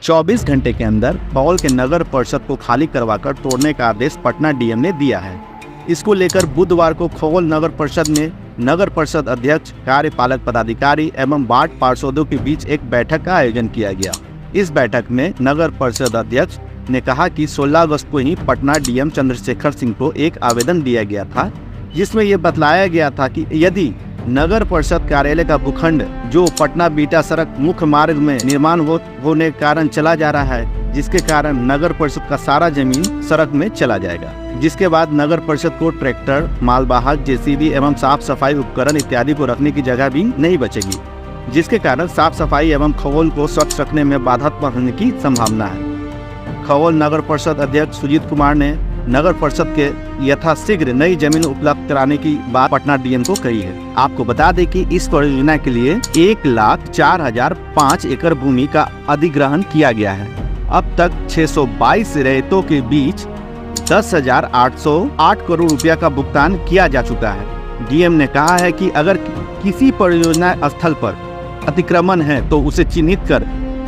24 घंटे के अंदर खगौल के नगर परिषद को खाली करवाकर तोड़ने का आदेश पटना डीएम ने दिया है। इसको लेकर बुधवार को खगौल नगर परिषद में नगर परिषद अध्यक्ष, कार्यपालक पदाधिकारी एवं वार्ड पार्षदों के बीच एक बैठक का आयोजन किया गया। इस बैठक में नगर परिषद अध्यक्ष ने कहा कि 16 अगस्त को ही पटना डीएम चंद्रशेखर सिंह को एक आवेदन दिया गया था, जिसमें यह बतलाया गया था कि यदि नगर परिषद कार्यालय का भूखंड जो पटना बीटा सड़क मुख्य मार्ग में निर्माण होने के कारण चला जा रहा है, जिसके कारण नगर परिषद का सारा जमीन सड़क में चला जाएगा, जिसके बाद नगर परिषद को ट्रैक्टर, मालवाहक, जेसीबी एवं साफ सफाई उपकरण इत्यादि को रखने की जगह भी नहीं बचेगी, जिसके कारण साफ सफाई एवं खगौल को स्वच्छ रखने में बाधा होने की संभावना है। खगौल नगर परिषद अध्यक्ष सुजीत कुमार ने नगर परिषद के यथाशीघ्र नई जमीन उपलब्ध कराने की बात पटना डीएम को कही है। आपको बता दें कि इस परियोजना के लिए 1,04,005 एकड़ भूमि का अधिग्रहण किया गया है। अब तक 622 रैयतों के बीच 10,808 करोड़ रुपया का भुगतान किया जा चुका है। डीएम ने कहा है कि अगर किसी परियोजना स्थल पर अतिक्रमण है तो उसे चिन्हित कर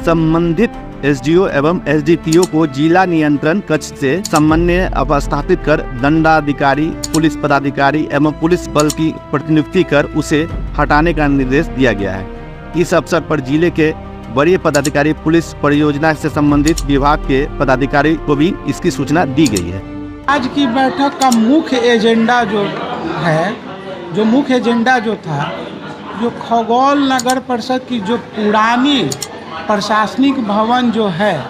संबंधित एसडीओ एवं एसडीपीओ को जिला नियंत्रण कक्ष से समन्वय अवस्थापित कर दंडाधिकारी, पुलिस पदाधिकारी एवं पुलिस बल की प्रतिनियुक्ति कर उसे हटाने का निर्देश दिया गया है। इस अवसर पर जिले के वरीय पदाधिकारी, पुलिस परियोजना से संबंधित विभाग के पदाधिकारी को भी इसकी सूचना दी गई है। आज की बैठक का मुख्य एजेंडा जो था, जो खगौल नगर परिषद की जो पुरानी प्रशासनिक भवन जो है,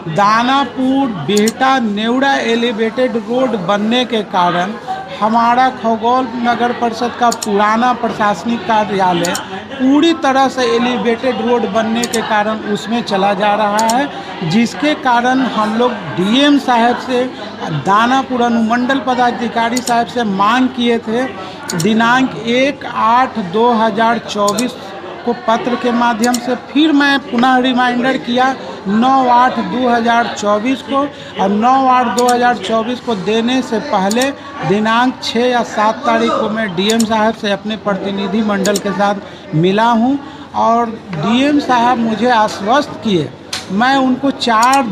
दानापुर बिहटा नेवड़ा एलिवेटेड रोड बनने के कारण हमारा खगौल नगर परिषद का पुराना प्रशासनिक कार्यालय पूरी तरह से एलिवेटेड रोड बनने के कारण उसमें चला जा रहा है, जिसके कारण हम लोग डीएम साहब से, दानापुर अनुमंडल पदाधिकारी साहब से मांग किए थे। दिनांक 1/8/2024 को पत्र के माध्यम से फिर मैं पुनः रिमाइंडर किया 9/8/2024 को, और 9/8/2024 को देने से पहले दिनांक 6 या 7 तारीख को मैं डीएम साहब से अपने प्रतिनिधि मंडल के साथ मिला हूं, और डीएम साहब मुझे आश्वस्त किए। मैं उनको 4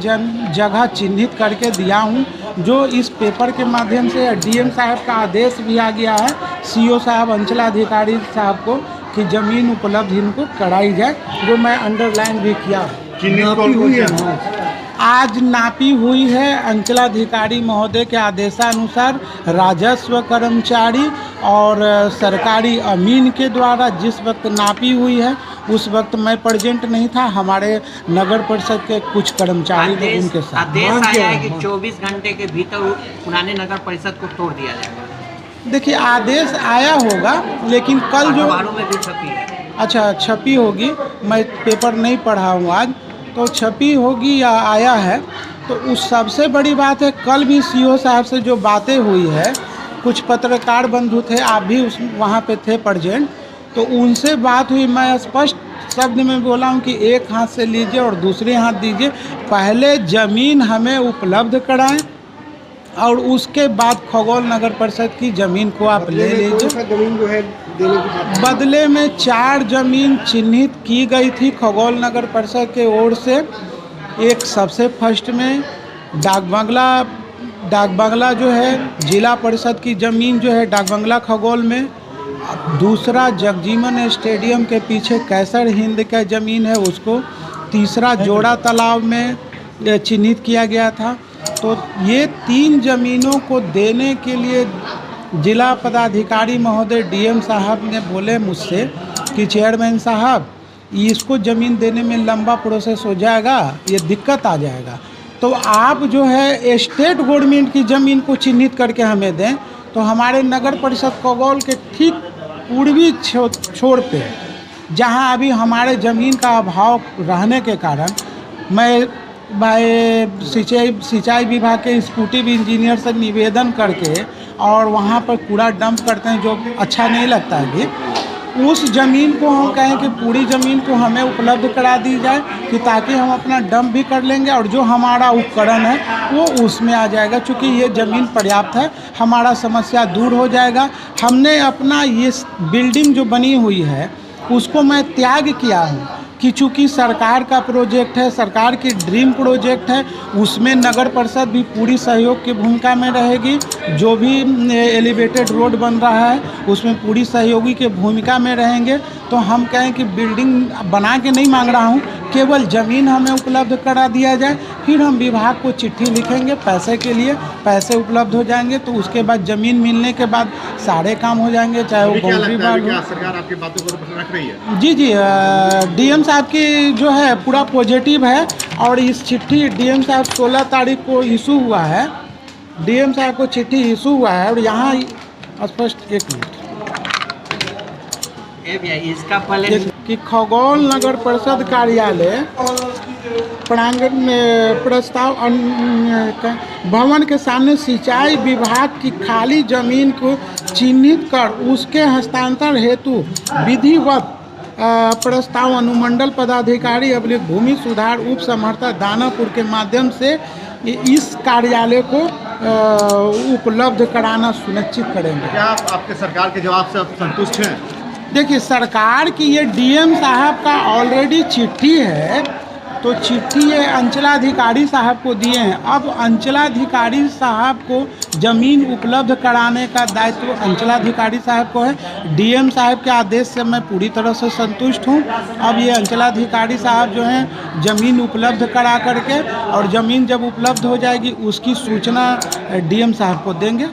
जगह चिन्हित करके दिया हूं, जो इस पेपर के माध्यम से डीएम साहब का आदेश भी आ गया है सीओ साहब, अंचलाधिकारी साहब को, कि ज़मीन उपलब्ध इनको कराई जाए, जो मैं अंडरलाइन भी किया। आज नापी हुई है अंचलाधिकारी महोदय के आदेशानुसार राजस्व कर्मचारी और सरकारी अमीन के द्वारा जिस वक्त नापी हुई है उस वक्त मैं प्रेजेंट नहीं था, हमारे नगर परिषद के कुछ कर्मचारी लोग उनके साथ। आदेश आया है कि 24 घंटे के भीतर पुराने नगर परिषद को तोड़ दिया जाएगा। देखिए, आदेश आया होगा, लेकिन कल जो में भी छपी है। अच्छा, छपी होगी, मैं पेपर नहीं पढ़ा हूँ आज, तो छपी होगी या आया है, तो उस सबसे बड़ी बात है कल भी सीओ साहब से जो बातें हुई है, कुछ पत्रकार बंधु थे, आप भी वहाँ पे थे प्रेजेंट, तो उनसे बात हुई। मैं स्पष्ट शब्द में बोला हूँ कि एक हाथ से लीजिए और दूसरे हाथ दीजिए, पहले ज़मीन हमें उपलब्ध कराएं और उसके बाद खगौल नगर परिषद की ज़मीन को आप ले लीजिए। ज़मीन जो है देने की बदले में 4 ज़मीन चिन्हित की गई थी खगौल नगर परिषद के ओर से। एक सबसे फर्स्ट में डाक बंगला जो है जिला परिषद की ज़मीन जो है डाक बंगला खगौल में, दूसरा जगजीवन स्टेडियम के पीछे कैसर हिंद का ज़मीन है उसको, तीसरा जोड़ा तालाब में चिन्हित किया गया था। तो ये 3 ज़मीनों को देने के लिए जिला पदाधिकारी महोदय डीएम साहब ने बोले मुझसे कि चेयरमैन साहब, इसको ज़मीन देने में लंबा प्रोसेस हो जाएगा, ये दिक्कत आ जाएगा, तो आप जो है स्टेट गवर्नमेंट की ज़मीन को चिन्हित करके हमें दें। तो हमारे नगर परिषद खगौल के ठीक पूर्वी छोर पे, जहां अभी हमारे ज़मीन का अभाव रहने के कारण मैं सिंचाई विभाग के एग्जीक्यूटिव इंजीनियर से निवेदन करके, और वहाँ पर कूड़ा डंप करते हैं जो अच्छा नहीं लगता है कि उस ज़मीन को हम कहें कि पूरी ज़मीन को हमें उपलब्ध करा दी जाए, कि ताकि हम अपना डंप भी कर लेंगे और जो हमारा उपकरण है वो उसमें आ जाएगा। चूँकि ये ज़मीन पर्याप्त है, हमारा समस्या दूर हो जाएगा। हमने अपना ये बिल्डिंग जो बनी हुई है उसको मैं त्याग किया हूँ, कि चूँकि सरकार का प्रोजेक्ट है, सरकार की ड्रीम प्रोजेक्ट है, उसमें नगर परिषद भी पूरी सहयोग की भूमिका में रहेगी। जो भी एलिवेटेड रोड बन रहा है उसमें पूरी सहयोगी की भूमिका में रहेंगे। तो हम कहें कि बिल्डिंग बना के नहीं मांग रहा हूँ, केवल ज़मीन हमें उपलब्ध करा दिया जाए, फिर हम विभाग को चिट्ठी लिखेंगे पैसे के लिए, पैसे उपलब्ध हो जाएंगे तो उसके बाद ज़मीन मिलने के बाद सारे काम हो जाएंगे, चाहे वो बाउंड्री वाल हो। सरकार आपकी बातों को रख रही है? जी जी, डीएम साहब की जो है पूरा पॉजिटिव है और इस चिट्ठी डीएम साहब 16 तारीख को इशू हुआ है, डीएम साहब को चिट्ठी इशू हुआ है और यहाँ स्पष्ट एक मिनट इसका पहले कि खगौल नगर परिषद कार्यालय प्रांगण में प्रस्ताव भवन के सामने सिंचाई विभाग की खाली जमीन को चिन्हित कर उसके हस्तांतरण हेतु विधिवत प्रस्ताव अनुमंडल पदाधिकारी अभिलेख भूमि सुधार उप समर्था दानापुर के माध्यम से इस कार्यालय को उपलब्ध कराना सुनिश्चित करेंगे। क्या आपके सरकार के जवाब से आप संतुष्ट हैं? देखिए, सरकार की ये डीएम साहब का ऑलरेडी चिट्ठी है, तो चिट्ठी ये अंचलाधिकारी साहब को दिए हैं। अब अंचलाधिकारी साहब को ज़मीन उपलब्ध कराने का दायित्व अंचलाधिकारी साहब को है। डीएम साहब के आदेश से मैं पूरी तरह से संतुष्ट हूँ। अब ये अंचलाधिकारी साहब जो हैं ज़मीन उपलब्ध करा करके और ज़मीन जब उपलब्ध हो जाएगी उसकी सूचना डीएम साहब को देंगे।